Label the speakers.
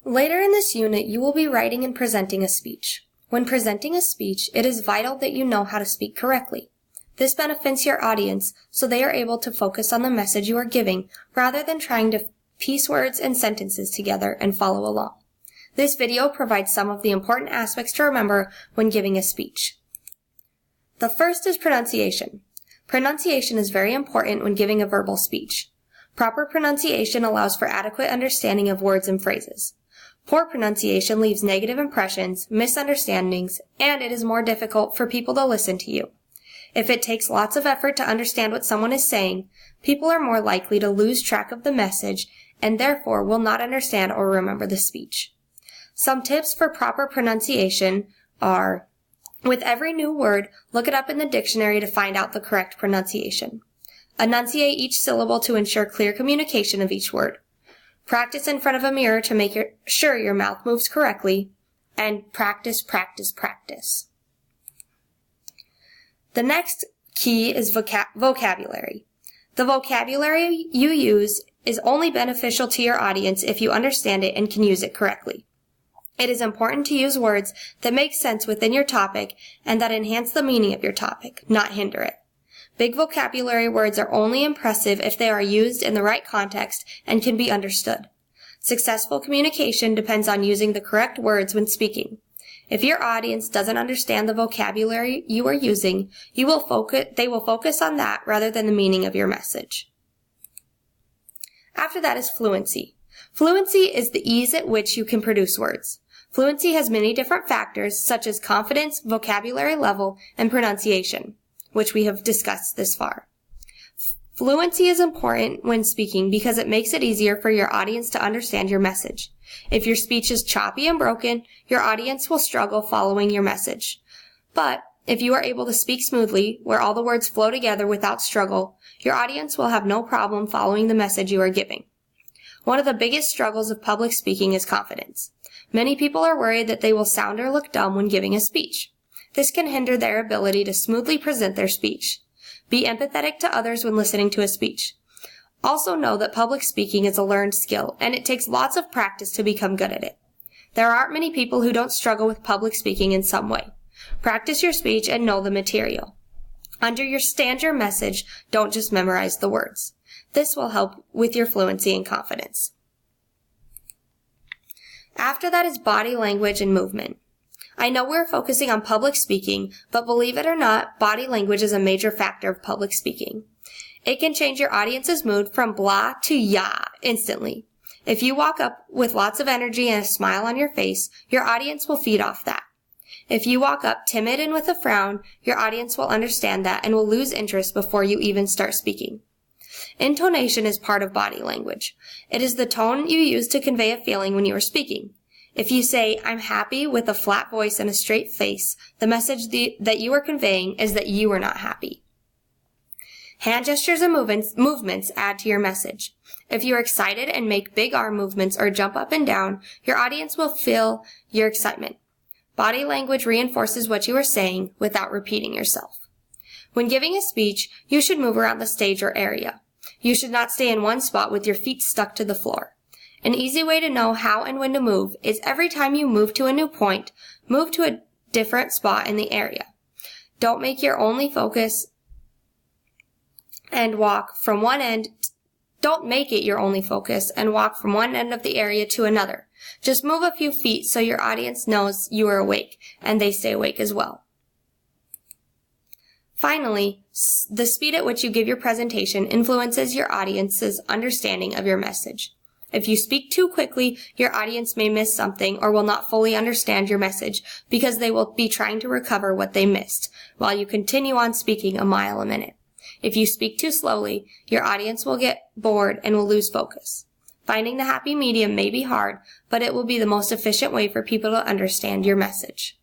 Speaker 1: Later in this unit, you will be writing and presenting a speech. When presenting a speech, it is vital that you know how to speak correctly. This benefits your audience, so they are able to focus on the message you are giving rather than trying to piece words and sentences together and follow along. This video provides some of the important aspects to remember when giving a speech. The first is pronunciation. Pronunciation is very important when giving a verbal speech. Proper pronunciation allows for adequate understanding of words and phrases. Poor pronunciation leaves negative impressions, misunderstandings, and it is more difficult for people to listen to you. If it takes lots of effort to understand what someone is saying, people are more likely to lose track of the message and therefore will not understand or remember the speech. Some tips for proper pronunciation are, with every new word, look it up in the dictionary to find out the correct pronunciation. Enunciate each syllable to ensure clear communication of each word. Practice in front of a mirror to make sure your mouth moves correctly. And practice, practice, practice. The next key is vocabulary. The vocabulary you use is only beneficial to your audience if you understand it and can use it correctly. It is important to use words that make sense within your topic and that enhance the meaning of your topic, not hinder it. Big vocabulary words are only impressive if they are used in the right context and can be understood. Successful communication depends on using the correct words when speaking. If your audience doesn't understand the vocabulary you are using, they will focus on that rather than the meaning of your message. After that is fluency. Fluency is the ease at which you can produce words. Fluency has many different factors such as confidence, vocabulary level, and pronunciation, which we have discussed this far. Fluency is important when speaking because it makes it easier for your audience to understand your message. If your speech is choppy and broken, your audience will struggle following your message. But if you are able to speak smoothly, where all the words flow together without struggle, your audience will have no problem following the message you are giving. One of the biggest struggles of public speaking is confidence. Many people are worried that they will sound or look dumb when giving a speech. This can hinder their ability to smoothly present their speech. Be empathetic to others when listening to a speech. Also know that public speaking is a learned skill, and it takes lots of practice to become good at it. There aren't many people who don't struggle with public speaking in some way. Practice your speech and know the material. Understand your message, don't just memorize the words. This will help with your fluency and confidence. After that is body language and movement. I know we're focusing on public speaking, but believe it or not, body language is a major factor of public speaking. It can change your audience's mood from blah to yeah instantly. If you walk up with lots of energy and a smile on your face, your audience will feed off that. If you walk up timid and with a frown, your audience will understand that and will lose interest before you even start speaking. Intonation is part of body language. It is the tone you use to convey a feeling when you are speaking. If you say, "I'm happy" with a flat voice and a straight face, the message that you are conveying is that you are not happy. Hand gestures and movements add to your message. If you are excited and make big arm movements or jump up and down, your audience will feel your excitement. Body language reinforces what you are saying without repeating yourself. When giving a speech, you should move around the stage or area. You should not stay in one spot with your feet stuck to the floor. An easy way to know how and when to move is every time you move to a new point, move to a different spot in the area. Don't make your only focus and walk from one end. Don't make it your only focus and walk from one end of the area to another. Just move a few feet so your audience knows you are awake and they stay awake as well. Finally, the speed at which you give your presentation influences your audience's understanding of your message. If you speak too quickly, your audience may miss something or will not fully understand your message because they will be trying to recover what they missed while you continue on speaking a mile a minute. If you speak too slowly, your audience will get bored and will lose focus. Finding the happy medium may be hard, but it will be the most efficient way for people to understand your message.